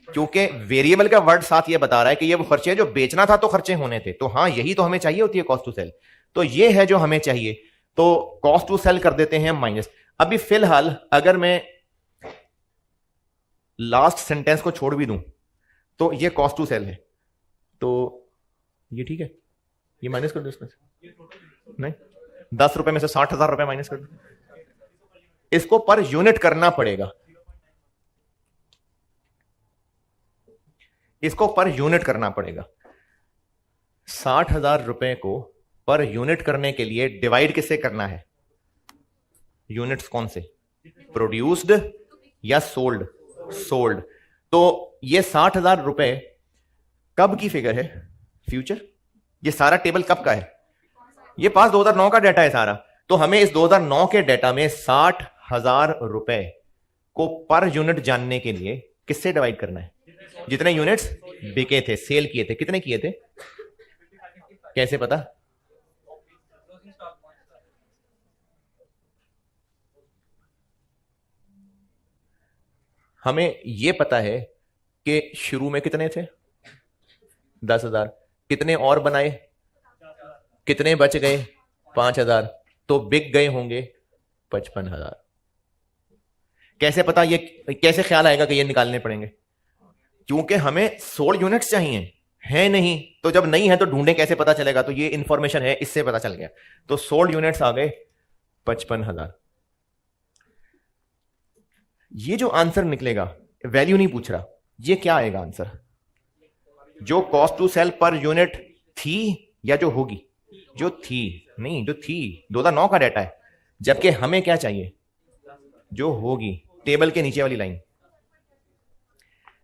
क्योंकि वेरिएबल का वर्ड साथ ये बता रहा है कि ये वो खर्चे हैं जो बेचना था तो खर्चे होने थे। तो हाँ, यही तो हमें चाहिए होती है कॉस्ट टू सेल। तो ये है जो हमें चाहिए। तो कॉस्ट टू सेल कर देते हैं माइनस। अभी फिलहाल अगर मैं लास्ट सेंटेंस को छोड़ भी दूं तो ये कॉस्ट टू सेल है, तो ये ठीक है, ये माइनस कर दो इसमें से। नहीं, 10 रुपए में से 60,000 रुपए माइनस कर दो। इसको पर यूनिट करना पड़ेगा, इसको पर यूनिट करना पड़ेगा। 60,000 रुपए को पर यूनिट करने के लिए डिवाइड किससे करना है, यूनिट्स कौन से, प्रोड्यूस्ड या सोल्ड, सोल्ड। तो ये 60,000 रुपए कब की फिगर है, फ्यूचर। ये सारा टेबल कब का है? ये पास 2009 का डाटा है सारा। तो हमें इस 2009 के डाटा में 60,000 रुपए को पर यूनिट जानने के लिए किससे डिवाइड करना है? जितने यूनिट्स बिके थे, सेल किए थे, कितने किए थे, कैसे पता? हमें यह पता है कि शुरू में कितने थे, 10,000। कितने और बनाए, कितने बच गए, 5,000। तो बिक गए होंगे 55,000। कैसे पता? ये कैसे ख्याल आएगा कि ये निकालने पड़ेंगे? क्योंकि हमें 16 यूनिट्स चाहिए, है नहीं तो जब नहीं है तो ढूंढे कैसे, पता चलेगा? तो ये इंफॉर्मेशन है, इससे पता चल गया। तो 16 यूनिट्स आ गए 55,000। ये जो आंसर निकलेगा, वैल्यू नहीं पूछ रहा, ये क्या आएगा आंसर? जो cost to sell per unit थी या जो होगी? जो थी, नहीं जो थी, 2009 का डाटा है। जबकि हमें क्या चाहिए? जो होगी, टेबल के नीचे वाली लाइन।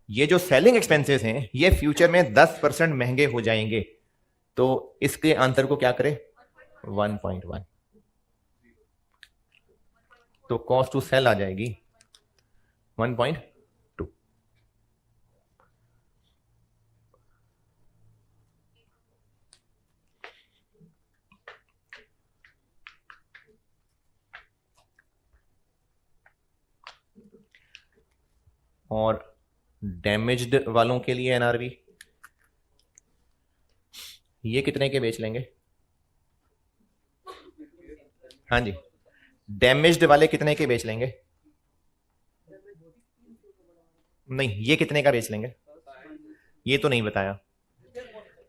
ये जो सेलिंग एक्सपेंसेस हैं ये फ्यूचर में 10% महंगे हो जाएंगे, तो इसके आंसर को क्या करें? 1.1। तो कॉस्ट टू सेल आ जाएगी 1.2। और डैमेज्ड वालों के लिए एनआरवी ये कितने के बेच लेंगे? हाँ जी, डैमेज्ड वाले कितने के बेच लेंगे? नहीं, ये कितने का बेच लेंगे? ये तो नहीं बताया,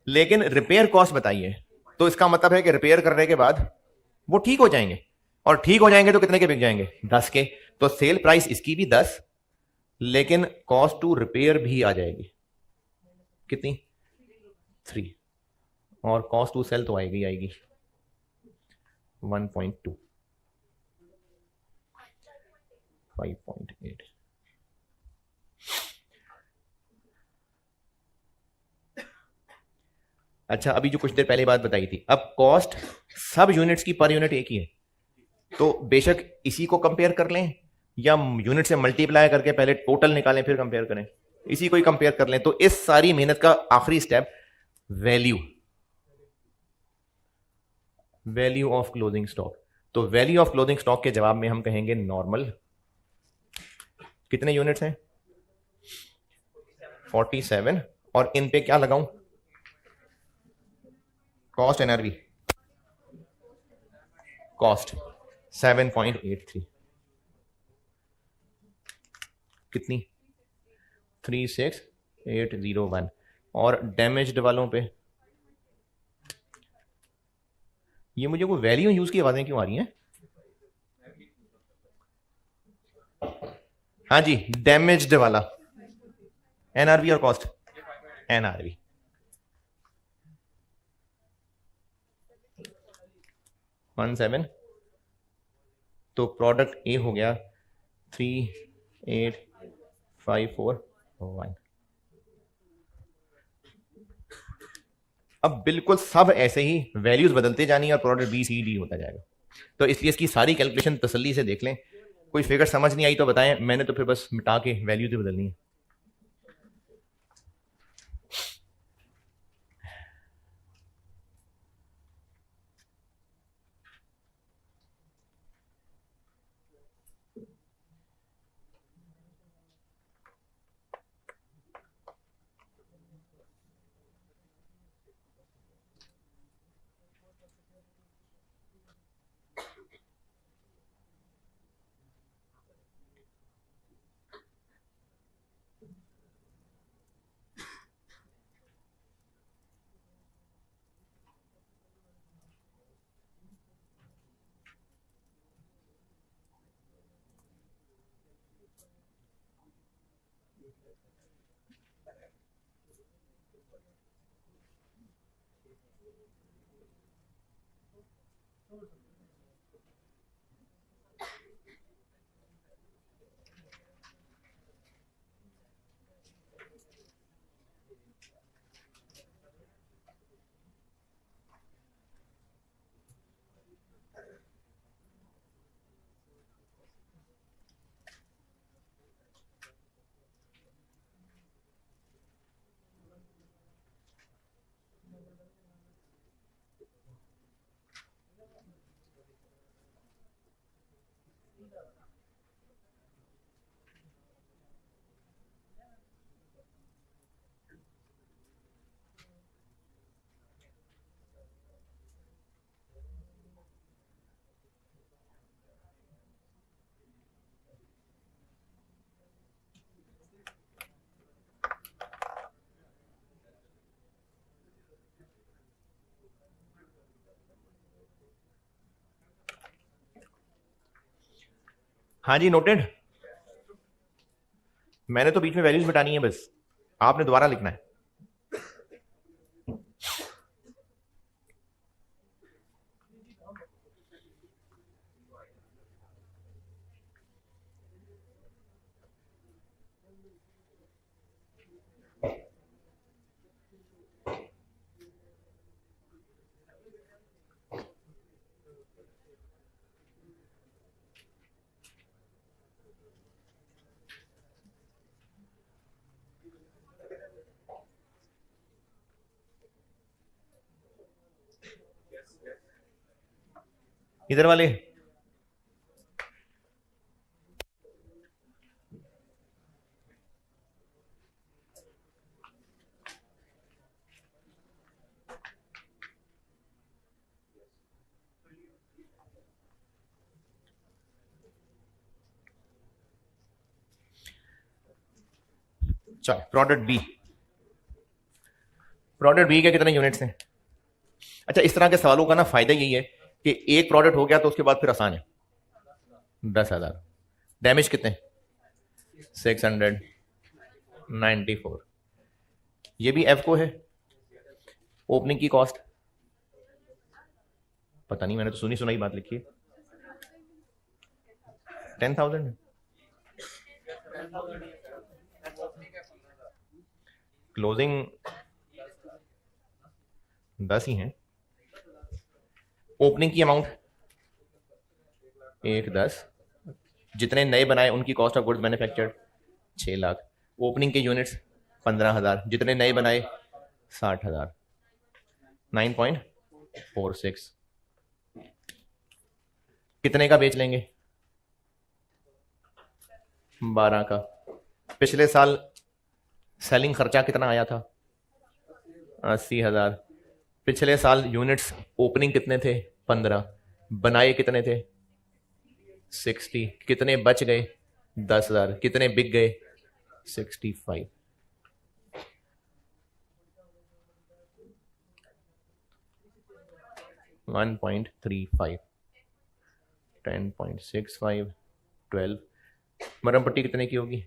लेकिन रिपेयर कॉस्ट बताइए। तो इसका मतलब है कि रिपेयर करने के बाद वो ठीक हो जाएंगे, और ठीक हो जाएंगे तो कितने के बिक जाएंगे? 10 के। तो सेल प्राइस इसकी भी 10, लेकिन कॉस्ट टू रिपेयर भी आ जाएगी कितनी? 3। और कॉस्ट टू सेल तो आएगी 1.2, 5.8। अच्छा, अभी जो कुछ देर पहले बात बताई थी, अब कॉस्ट सब यूनिट्स की पर यूनिट एक ही है, तो बेशक इसी को कंपेयर कर लें या यूनिट से मल्टीप्लाई करके पहले टोटल निकालें फिर कंपेयर करें, इसी को ही कंपेयर कर लें। तो इस सारी मेहनत का आखिरी step value, value of closing stock. तो वैल्यू ऑफ क्लोजिंग स्टॉक के जवाब में हम कहेंगे नॉर्मल। कितने यूनिट्स हैं? 47। और इन पे क्या लगाऊं? Cost NRV, cost 7.83। कितनी? 36801। और डैमेज्ड वालों पे ये मुझे वो वैल्यू यूज की आवाजें क्यों आ रही हैं? हाँ जी, डैमेज्ड वाला एनआरवी और कॉस्ट एनआरवी। वन 7। तो प्रोडक्ट ए हो गया 38541। अब बिल्कुल सब ऐसे ही वैल्यूज बदलते जानी और प्रोडक्ट बी सी डी होता जाएगा। तो इसलिए इसकी सारी कैलकुलेशन तसल्ली से देख लें। कोई फिगर समझ नहीं आई तो बताएं, मैंने तो फिर बस मिटा के वैल्यू तो बदलनी है। हाँ जी, नोटेड। मैंने तो बीच में वैल्यूज मिटानी है बस, आपने दोबारा लिखना है। इधर वाले चल, प्रोडक्ट बी। प्रोडक्ट बी के कितने यूनिट्स हैं? अच्छा, इस तरह के सवालों का ना फायदा यही है कि एक प्रोडक्ट हो गया तो उसके बाद फिर आसान है। 10,000। डैमेज कितने? 694। ये भी एफ को है। ओपनिंग की कॉस्ट पता नहीं, मैंने तो सुनी सुनाई बात लिखी है। 10,000। क्लोजिंग 10 ही है। ओपनिंग की अमाउंट 1,10। जितने नए बनाए उनकी cost of goods manufactured 6 lakh. Opening के यूनिट्स 15,000, जितने नए बनाए 60,000। 9.46। कितने का बेच लेंगे? 12 का। पिछले साल सेलिंग खर्चा कितना आया था? 80,000। पिछले साल यूनिट्स ओपनिंग कितने थे? 15। बनाए कितने थे? 60। कितने बच गए? 10,000। कितने बिक गए? 65। 1.35। 10.65। 12। मरम पट्टी कितने की होगी?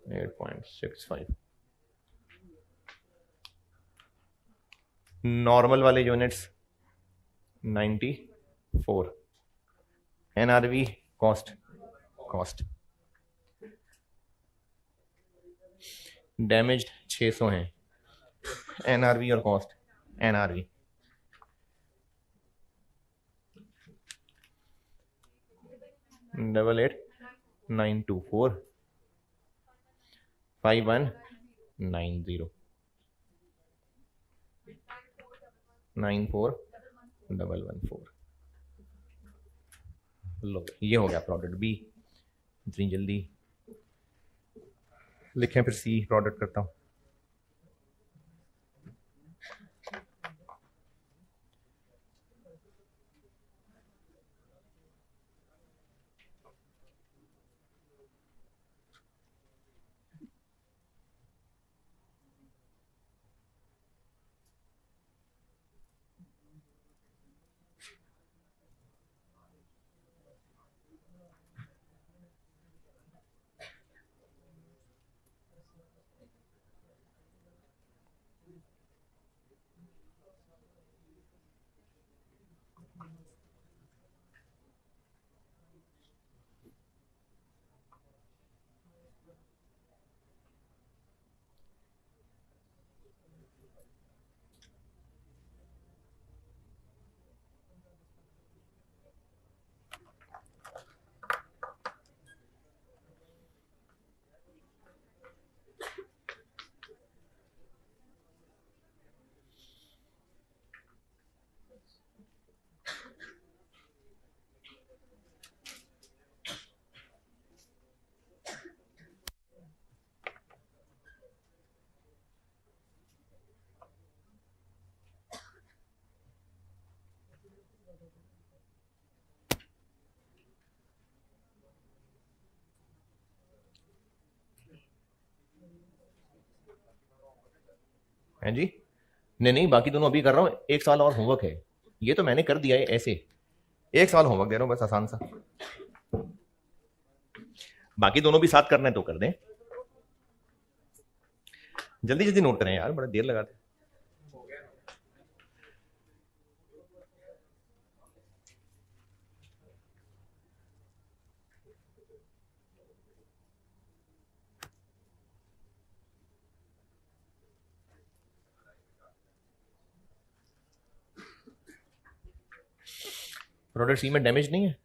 8.65। नॉर्मल वाले यूनिट्स 94। एनआरवी कॉस्ट डैमेज 600 है। एनआरवी और कॉस्ट। एनआरवी 88,924 5190 94,114। लो, ये हो गया प्रोडक्ट बी। इतनी जल्दी लिखें, फिर सी प्रोडक्ट करता हूं। हैं जी? नहीं नहीं, बाकी दोनों अभी कर रहा हूं। एक साल और होमवर्क है। ये तो मैंने कर दिया है ऐसे, एक सवाल होमवर्क दे रहा हूं बस आसान सा, बाकी दोनों भी साथ करना है तो कर दें। जल्दी जल्दी नोट करें यार, बड़ा देर लगाते। प्रोडक्ट सी में डैमेज नहीं है?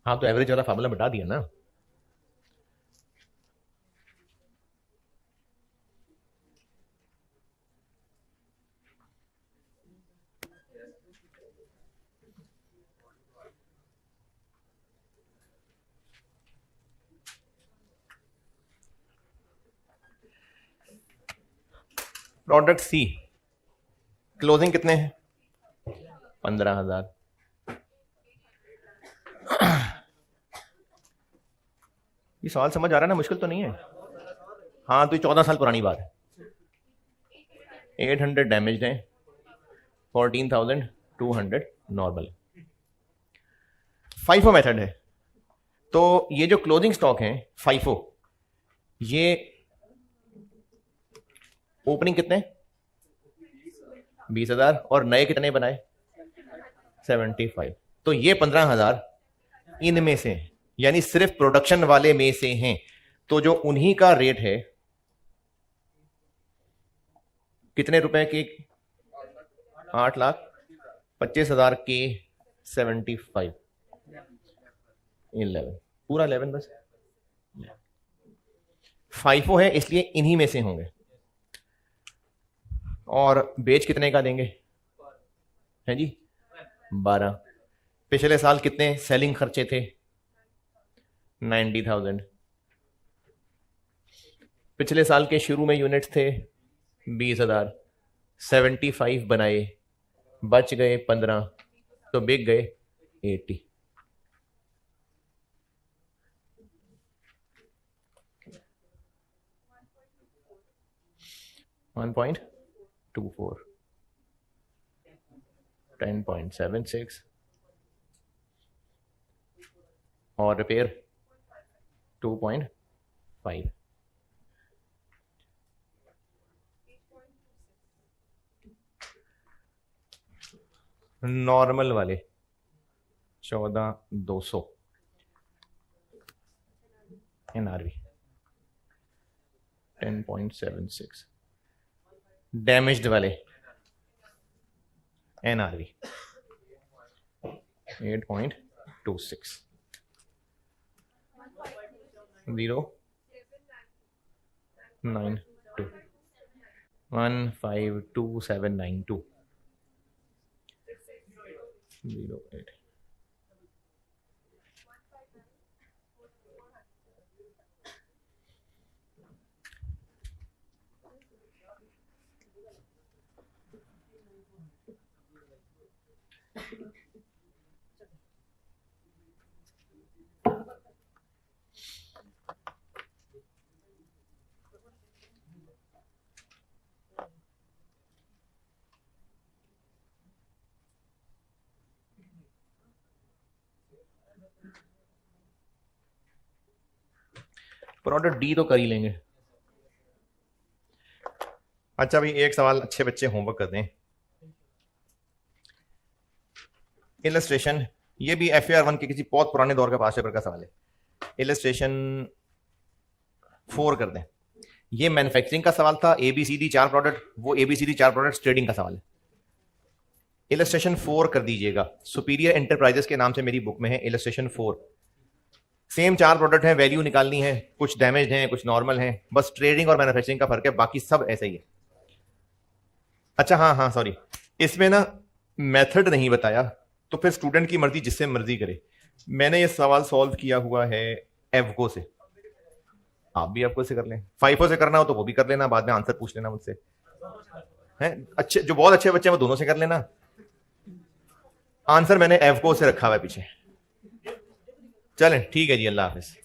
हाँ तो एवरेज वाला फार्मूला बता दिया ना। प्रोडक्ट सी क्लोजिंग कितने हैं? 15,000। ये सवाल समझ आ रहा है ना, मुश्किल तो नहीं है। हाँ तो ये 14 साल पुरानी बात है। 800 डैमेज है, 14,200 नॉर्मल। फाइफो मेथड है, तो ये जो क्लोजिंग स्टॉक है फाइफो, ये ओपनिंग कितने? 20,000 और नए कितने बनाए? 75। तो ये 15,000 इनमें से हैं, यानी सिर्फ प्रोडक्शन वाले में से हैं। तो जो उन्हीं का रेट है कितने रुपए के? 8,25,000 के 75, 11, पूरा 11 बस। फाइफो है इसलिए इन्हीं में से होंगे। और बेच कितने का देंगे? है जी 12। पिछले साल कितने सेलिंग खर्चे थे? 90,000। पिछले साल के शुरू में यूनिट्स थे 20,000, 75 बनाए, बच गए 15, तो बिक गए 80। $1.24, 10.76 और रिपेयर 2.5। नॉर्मल वाले 14,200 NRV 10.76। डैमेज्ड वाले NRV 8.26। 092 152792 08। प्रोडक्ट डी तो कर ही लेंगे। अच्छा भाई एक सवाल अच्छे बच्चे होमवर्क कर दें। इलस्ट्रेशन, ये भी FAR 1 के किसी बहुत पुराने दौर का पास पेपर का सवाल है। इलस्ट्रेशन 4 कर दें। ये मैन्युफैक्चरिंग का सवाल था, ABCD 4 प्रोडक्ट, वो ABCD 4 प्रोडक्ट ट्रेडिंग का सवाल है। इलस्ट्रेशन 4 कर दीजिएगा। सुपीरियर एंटरप्राइजेस के नाम से मेरी बुक में है इलस्ट्रेशन 4। सेम 4 प्रोडक्ट हैं, वैल्यू निकालनी है, कुछ डैमेज हैं कुछ नॉर्मल हैं, बस ट्रेडिंग और मैन्युफैक्चरिंग का फर्क है, बाकी सब ऐसा ही है। अच्छा हाँ सॉरी, इसमें ना मेथड नहीं बताया, तो फिर स्टूडेंट की मर्जी जिससे मर्जी करे। मैंने ये सवाल सॉल्व किया हुआ है एवको से, आप भी एवको से कर लें। फाइफो से करना हो तो वो भी कर लेना, बाद में आंसर पूछ लेना मुझसे। हैं अच्छे, जो बहुत अच्छे बच्चे हैं वो दोनों से कर लेना। आंसर मैंने एवको से रखा हुआ है पीछे। चलें ठीक है जी, अल्लाह हाफिज।